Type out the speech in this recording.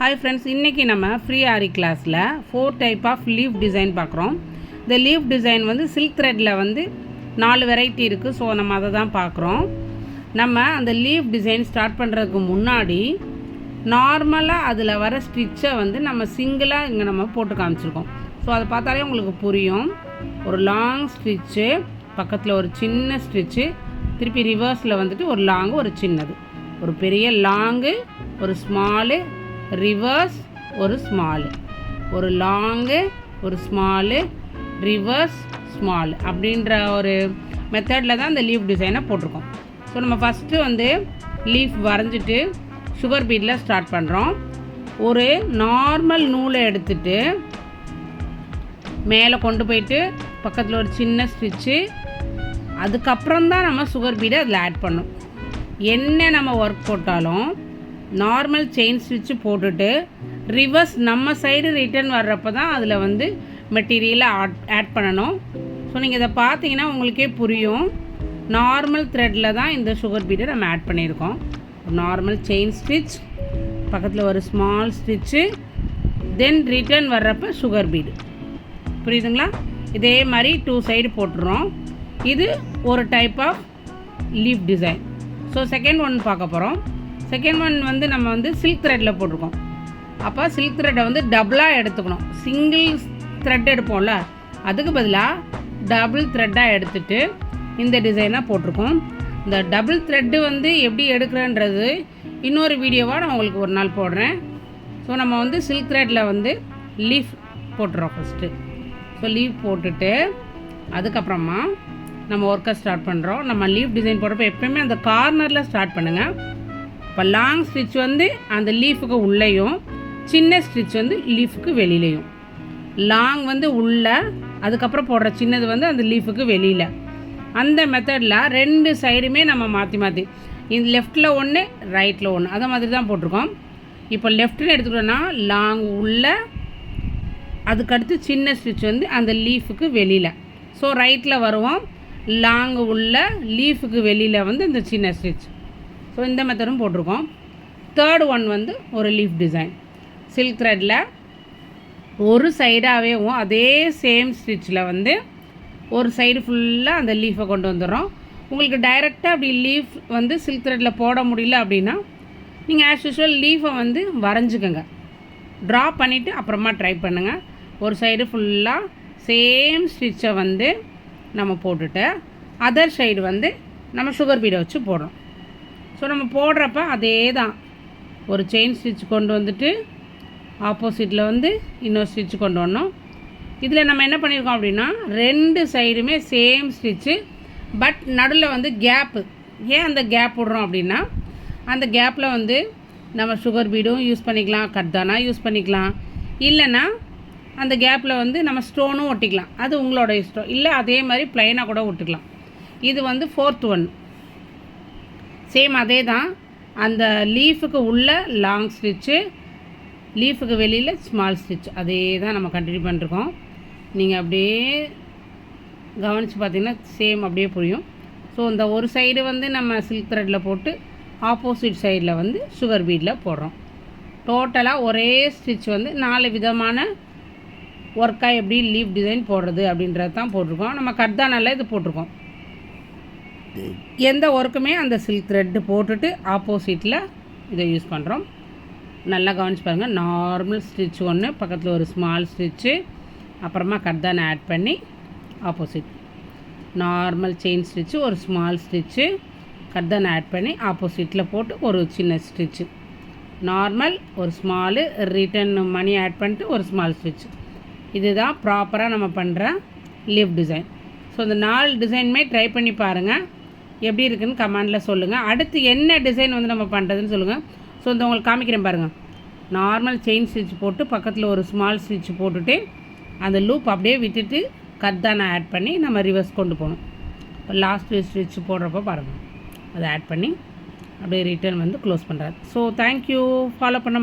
Hi friends, இன்றைக்கி நம்ம free ஆரி கிளாஸில் 4 டைப் ஆஃப் லீஃப் டிசைன் பார்க்குறோம். இந்த லீஃப் டிசைன் வந்து சில்க் த்ரெட்டில் வந்து 4 வெரைட்டி இருக்குது. ஸோ நம்ம அதை தான் பார்க்குறோம். நம்ம அந்த லீஃப் டிசைன் ஸ்டார்ட் பண்ணுறதுக்கு முன்னாடி நார்மலாக அதில் வர ஸ்டிச்சை வந்து நம்ம சிங்கிளாக இங்கே நம்ம போட்டு காமிச்சிருக்கோம். ஸோ அதை பார்த்தாலே உங்களுக்கு புரியும். ஒரு லாங் ஸ்டிச்சு, பக்கத்தில் ஒரு சின்ன ஸ்டிச்சு, திருப்பி ரிவர்ஸில் வந்துட்டு ஒரு லாங்கு, ஒரு சின்னது, ஒரு பெரிய லாங்கு, ஒரு ஸ்மாலு, ரிவர்ஸ், ஒரு ஸ்மாலு, ஒரு லாங்கு, ஒரு ஸ்மாலு, ரிவர்ஸ், ஸ்மாலு அப்படின்ற ஒரு மெத்தடில் தான் இந்த லீஃப் டிசைனை போட்டிருக்கோம். ஸோ நம்ம ஃபஸ்ட்டு வந்து லீஃப் வரைஞ்சிட்டு சுகர் பீடில் ஸ்டார்ட் பண்ணுறோம். ஒரு நார்மல் நூலை எடுத்துகிட்டு மேலே கொண்டு போயிட்டு பக்கத்தில் ஒரு சின்ன ஸ்டிச்சு, அதுக்கப்புறம் தான் நம்ம சுகர் பீடை அதில் ஆட் பண்ணோம். என்ன நம்ம ஒர்க் போட்டாலும் நார்மல் செயின் ஸ்டிச்சு போட்டுட்டு ரிவர்ஸ் நம்ம சைடு ரிட்டர்ன் வர்றப்போ தான் அதில் வந்து மெட்டீரியலை ஆட் பண்ணணும். ஸோ நீங்கள் இதை பார்த்தீங்கன்னா உங்களுக்கே புரியும். நார்மல் த்ரெட்டில் தான் இந்த சுகர் பீடை நம்ம ஆட் பண்ணியிருக்கோம். நார்மல் செயின் ஸ்டிச், பக்கத்தில் ஒரு ஸ்மால் ஸ்டிச்சு, தென் ரிட்டர்ன் வர்றப்போ சுகர் பீடு. புரியுதுங்களா? இதே மாதிரி 2 சைடு போட்டுறோம். இது ஒரு type of leaf design. So second one பார்க்க போகிறோம். செகண்ட் ஒன் வந்து நம்ம வந்து சில்க் த்ரெட்டில் போட்டிருக்கோம். அப்போ சில்க் த்ரெட்டை வந்து டபுளாக எடுத்துக்கணும். சிங்கிள் த்ரெட் எடுப்போம்ல, அதுக்கு பதிலாக டபுள் த்ரெட்டாக எடுத்துகிட்டு இந்த டிசைனாக போட்டிருக்கோம். இந்த டபுள் த்ரெட்டு வந்து எப்படி எடுக்கிறேன்றது இன்னொரு வீடியோவாக நான் உங்களுக்கு ஒரு நாள் போடுறேன். ஸோ நம்ம வந்து சில்க் த்ரெட்டில் வந்து லீஃப் போட்டுறோம் ஃபஸ்ட்டு. ஸோ லீஃப் போட்டுட்டு அதுக்கப்புறமா நம்ம ஒர்க்கை ஸ்டார்ட் பண்ணுறோம். நம்ம லீஃப் டிசைன் போடுறப்போ எப்போயுமே அந்த கார்னரில் ஸ்டார்ட் பண்ணுங்கள். இப்போ லாங் ஸ்டிச் வந்து அந்த லீஃபுக்கு உள்ளேயும், சின்ன ஸ்டிச் வந்து லீஃபுக்கு வெளியிலையும். லாங் வந்து உள்ளே, அதுக்கப்புறம் போடுற சின்னது வந்து அந்த லீஃபுக்கு வெளியில். அந்த மெத்தடில் 2 சைடுமே நம்ம மாற்றி மாற்றி, இந்த லெஃப்டில் ஒன்று, ரைட்டில் ஒன்று, அதை மாதிரி தான் போட்டிருக்கோம். இப்போ லெஃப்ட்டுன்னு எடுத்துக்கிட்டோன்னா லாங் உள்ளே, அதுக்கடுத்து சின்ன ஸ்டிச் வந்து அந்த லீஃபுக்கு வெளியில். ஸோ ரைட்டில் வருவோம், லாங் உள்ள, லீஃபுக்கு வெளியில் வந்து இந்த சின்ன ஸ்டிச். ஸோ இந்த மெத்தடும் போட்டிருக்கோம். தேர்ட் ஒன் வந்து ஒரு லீஃப் டிசைன் சில்க் த்ரெட்டில் ஒரு சைடாகவேவும் அதே சேம் ஸ்டிச்சில் வந்து ஒரு சைடு ஃபுல்லாக அந்த லீஃபை கொண்டு வந்துடுறோம். உங்களுக்கு டைரெக்டாக அப்படி லீஃப் வந்து சில்க் த்ரெட்டில் போட முடியல அப்படின்னா நீங்கள் ஆஸ் யூஷுவல் லீஃபை வந்து வரைஞ்சிக்கோங்க. ட்ரா பண்ணிவிட்டு அப்புறமா ட்ரை பண்ணுங்கள். ஒரு சைடு ஃபுல்லாக சேம் ஸ்டிச்சை வந்து நம்ம போட்டுட்டு அதர் சைடு வந்து நம்ம சுகர் பீடை வச்சு போடுறோம். ஸோ நம்ம போடுறப்ப அதே தான், ஒரு செயின் ஸ்டிச் கொண்டு வந்துட்டு ஆப்போசிட்டில் வந்து இன்னொரு ஸ்டிச் கொண்டு வரணும். இதில் நம்ம என்ன பண்ணியிருக்கோம் அப்படின்னா 2 சைடுமே சேம் ஸ்டிச்சு, பட் நடுவில் வந்து கேப்பு. ஏன் அந்த கேப் விடுறோம் அப்படின்னா அந்த கேப்பில் வந்து நம்ம சுகர் பீடும் யூஸ் பண்ணிக்கலாம், கர்தானா யூஸ் பண்ணிக்கலாம், இல்லைன்னா அந்த கேப்பில் வந்து நம்ம ஸ்டோனும் ஒட்டிக்கலாம். அது உங்களோட இஷ்டம். இல்லை அதே மாதிரி ப்ளைனாக கூட விட்டுக்கலாம். இது வந்து 4th ஒன். சேம் அதே தான். அந்த லீஃபுக்கு உள்ள லாங் ஸ்டிச்சு, லீஃபுக்கு வெளியில் ஸ்மால் ஸ்டிச், அதே தான் நம்ம கண்டினியூ பண்ணிருக்கோம். நீங்கள் அப்படியே கவனித்து பார்த்தீங்கன்னா சேம் அப்படியே புரியும். ஸோ இந்த ஒரு சைடு வந்து நம்ம சில்க் த்ரெட்டில் போட்டு ஆப்போசிட் சைடில் வந்து சுகர் பீடில் போடுறோம். டோட்டலாக ஒரே ஸ்டிச் வந்து 4 விதமான ஒர்க்காக எப்படி லீஃப் டிசைன் போடுறது அப்படின்றது தான் போட்டிருக்கோம். நம்ம கர்தானால இது போட்டிருக்கோம். எந்த ஒர்க்குமே அந்த சில்க் த்ரெட்டு போட்டுட்டு ஆப்போசிட்டில் இதை யூஸ் பண்ணுறோம். நல்லா கவனிச்சு பாருங்கள். நார்மல் ஸ்டிச் ஒன்று, பக்கத்தில் ஒரு ஸ்மால் ஸ்டிச்சு, அப்புறமா கர்தானை ஆட் பண்ணி ஆப்போசிட், நார்மல் செயின் ஸ்டிச்சு, ஒரு ஸ்மால் ஸ்டிச்சு, கர்தானை ஆட் பண்ணி ஆப்போசிட்டில் போட்டு ஒரு சின்ன ஸ்டிச்சு, நார்மல், ஒரு ஸ்மாலு, ரிட்டன் மணி ஆட் பண்ணிட்டு ஒரு ஸ்மால் ஸ்டிச். இதுதான் ப்ராப்பராக நம்ம பண்ணுற லீஃப் டிசைன். ஸோ இந்த 4 டிசைனுமே ட்ரை பண்ணி பாருங்கள். எப்படி இருக்குதுன்னு கமெண்டில் சொல்லுங்கள். அடுத்து என்ன டிசைன் வந்து நம்ம பண்ணுறதுன்னு சொல்லுங்கள். ஸோ இந்த உங்களுக்கு காமிக்கிறேன் பாருங்கள். நார்மல் செயின் ஸ்டிச் போட்டு பக்கத்தில் ஒரு ஸ்மால் ஸ்டிச் போட்டுட்டு அந்த லூப் அப்படியே விட்டுட்டு கர்தானை ஆட் பண்ணி நம்ம ரிவர்ஸ் கொண்டு போகணும். இப்போ லாஸ்ட் ஸ்டிச் போடுறப்போ பாருங்கள், அதை ஆட் பண்ணி அப்படியே ரிட்டர்ன் வந்து க்ளோஸ் பண்ணுறாரு. So thank you. ஃபாலோ பண்ண